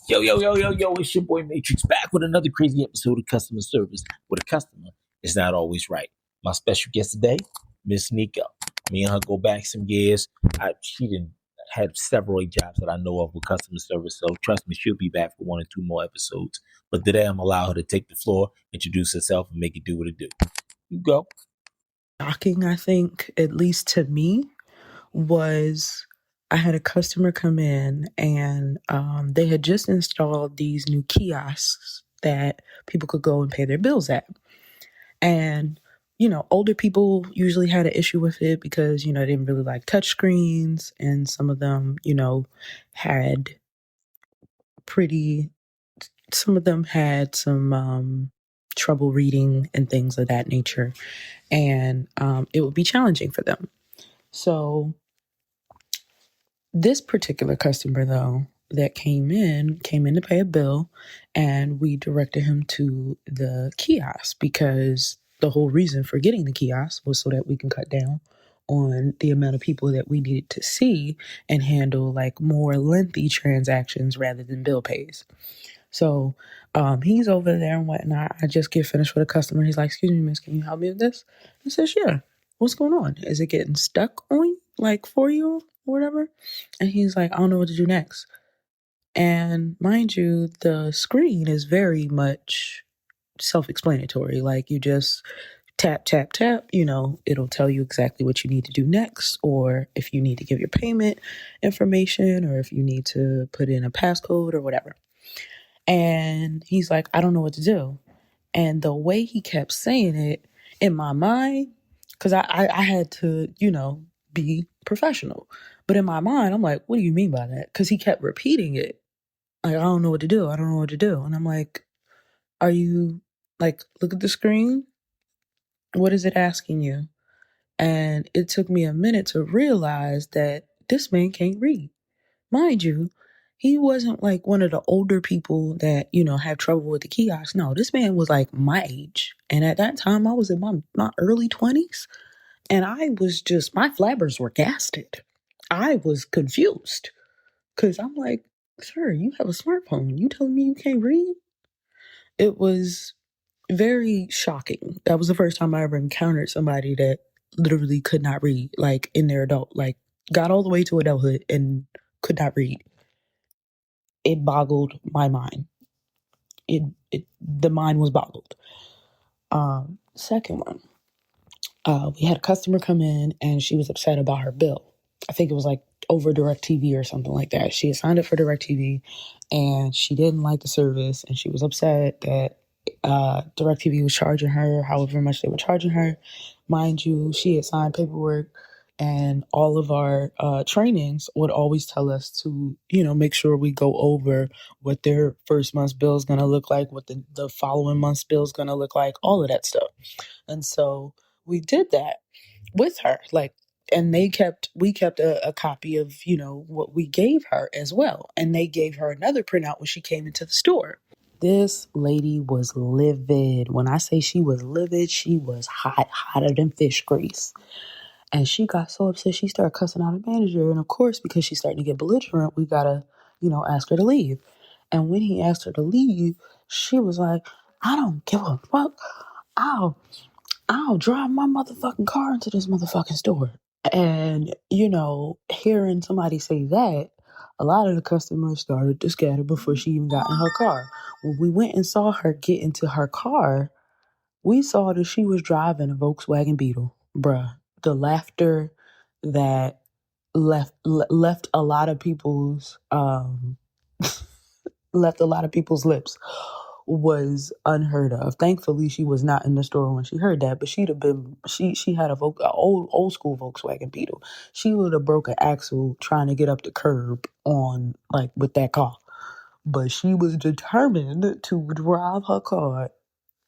Yo, yo, yo, yo, yo, it's your boy Matrix back with another crazy episode of customer service where the customer is not always right. My special guest today, Miss Niko. Me and her go back some years. She didn't had several jobs that I know of with customer service, so trust me, she'll be back for one or two more episodes. But today I'm allow her to take the floor, introduce herself, and make it do what it do. You go. Shocking, I think, at least to me, was I had a customer come in and they had just installed these new kiosks that people could go and pay their bills at. And, older people usually had an issue with it because, they didn't really like touch screens, and some of them, had pretty, some of them had some trouble reading and things of that nature. And it would be challenging for them. So this particular customer, though, that came in to pay a bill, and we directed him to the kiosk because the whole reason for getting the kiosk was so that we can cut down on the amount of people that we needed to see and handle like more lengthy transactions rather than bill pays. So he's over there and whatnot. I just get finished with a customer. He's like, "Excuse me, miss, can you help me with this?" I says, "Yeah. What's going on? Is it getting stuck on you, like for you or whatever?" And he's like, "I don't know what to do next." And mind you, the screen is very much self-explanatory. Like you just tap, tap, tap, it'll tell you exactly what you need to do next, or if you need to give your payment information, or if you need to put in a passcode or whatever. And he's like, "I don't know what to do." And the way he kept saying it in my mind, because I had to, be professional. But in my mind, I'm like, "What do you mean by that?" Because he kept repeating it. Like, "I don't know what to do. I don't know what to do." And I'm like, "Are you, like, look at the screen? What is it asking you?" And it took me a minute to realize that this man can't read. Mind you, he wasn't like one of the older people that, have trouble with the kiosk. No, this man was like my age. And at that time, I was in my early 20s. And I was just, my flabbers were gasted. I was confused because I'm like, "Sir, you have a smartphone. You telling me you can't read?" It was very shocking. That was the first time I ever encountered somebody that literally could not read, like in their like got all the way to adulthood and could not read. It boggled my mind. The mind was boggled. Second one, we had a customer come in and she was upset about her bill. I think it was like over DirecTV or something like that. She had signed up for DirecTV and she didn't like the service, and she was upset that DirecTV was charging her however much they were charging her. Mind you, she had signed paperwork, and all of our trainings would always tell us to, make sure we go over what their first month's bill is going to look like, what the following month's bill is going to look like, all of that stuff. And so we did that with her, like, and we kept a copy of, what we gave her as well. And they gave her another printout when she came into the store. This lady was livid. When I say she was livid, she was hot, hotter than fish grease. And she got so upset, she started cussing out the manager. And of course, because she's starting to get belligerent, we gotta, ask her to leave. And when he asked her to leave, she was like, "I don't give a fuck. I'll I'll drive my motherfucking car into this motherfucking store." And, hearing somebody say that, a lot of the customers started to scatter before she even got in her car. When we went and saw her get into her car, we saw that she was driving a Volkswagen Beetle. Bruh, the laughter that left a lot of people's left a lot of people's lips was unheard of. Thankfully, she was not in the store when she heard that, but she'd have been she had a old school Volkswagen Beetle. She would have broke an axle trying to get up the curb on like with that car. But she was determined to drive her car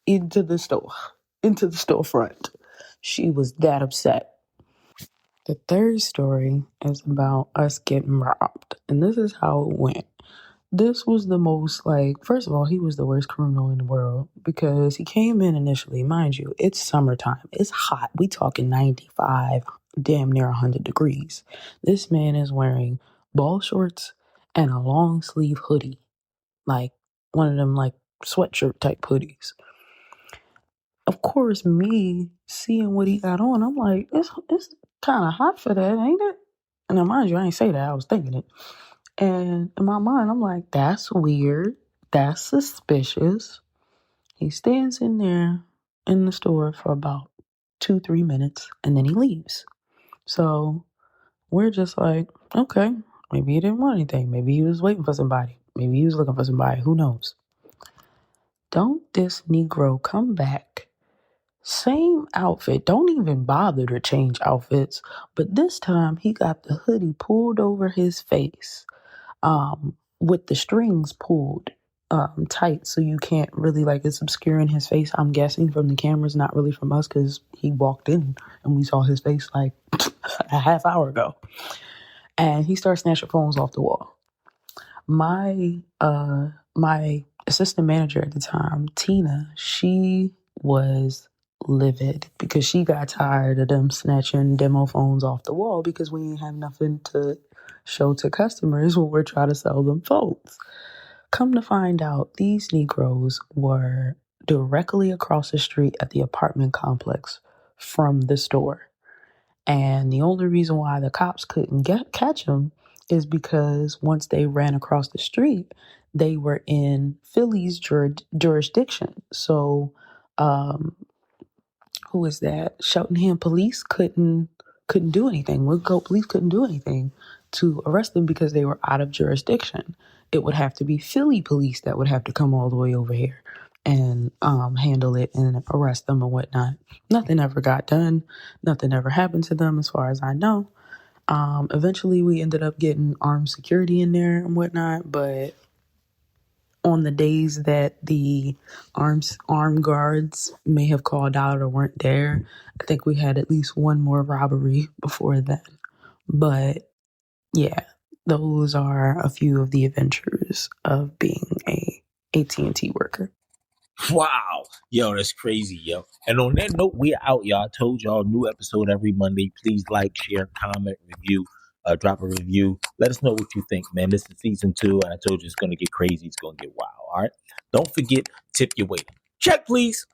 into the store, into the storefront. She was that upset. The third story is about us getting robbed. And this is how it went. This was the most, like, first of all, he was the worst criminal in the world because he came in initially, mind you, it's summertime. It's hot. We talking 95, damn near 100 degrees. This man is wearing ball shorts and a long sleeve hoodie. like one of them like sweatshirt type hoodies. Of course, me seeing what he got on, I'm like, it's kind of hot for that, ain't it? And now, mind you, I ain't say that. I was thinking it. And in my mind, I'm like, that's weird. That's suspicious. He stands in there in the store for about 2-3 minutes and then he leaves. So we're just like, okay, maybe he didn't want anything. Maybe he was waiting for somebody. Maybe he was looking for somebody. Who knows? Don't this Negro come back? Same outfit. Don't even bother to change outfits. But this time he got the hoodie pulled over his face, with the strings pulled tight so you can't really, like, it's obscuring his face. I'm guessing from the cameras, not really from us, because he walked in and we saw his face like a half hour ago. And he starts snatching phones off the wall. My assistant manager at the time, Tina, she was livid because she got tired of them snatching demo phones off the wall because we ain't have nothing to show to customers when we're trying to sell them phones. Come to find out, these Negroes were directly across the street at the apartment complex from the store. And the only reason why the cops couldn't catch them is because once they ran across the street, they were in Philly's jurisdiction. So, who is that? Cheltenham police couldn't do anything. Woodcote police couldn't do anything to arrest them because they were out of jurisdiction. It would have to be Philly police that would have to come all the way over here and handle it and arrest them and whatnot. Nothing ever got done. Nothing ever happened to them as far as I know. Eventually we ended up getting armed security in there and whatnot, but on the days that the armed guards may have called out or weren't there, I think we had at least one more robbery before then. But yeah, those are a few of the adventures of being a AT&T worker. Wow. Yo, that's crazy, yo. And on that note, we're out, y'all. I told y'all, new episode every Monday. Please like, share, comment, review, drop a review. Let us know what you think, man. This is season 2, and I told you it's going to get crazy. It's going to get wild, all right? Don't forget, tip your waiter. Check, please.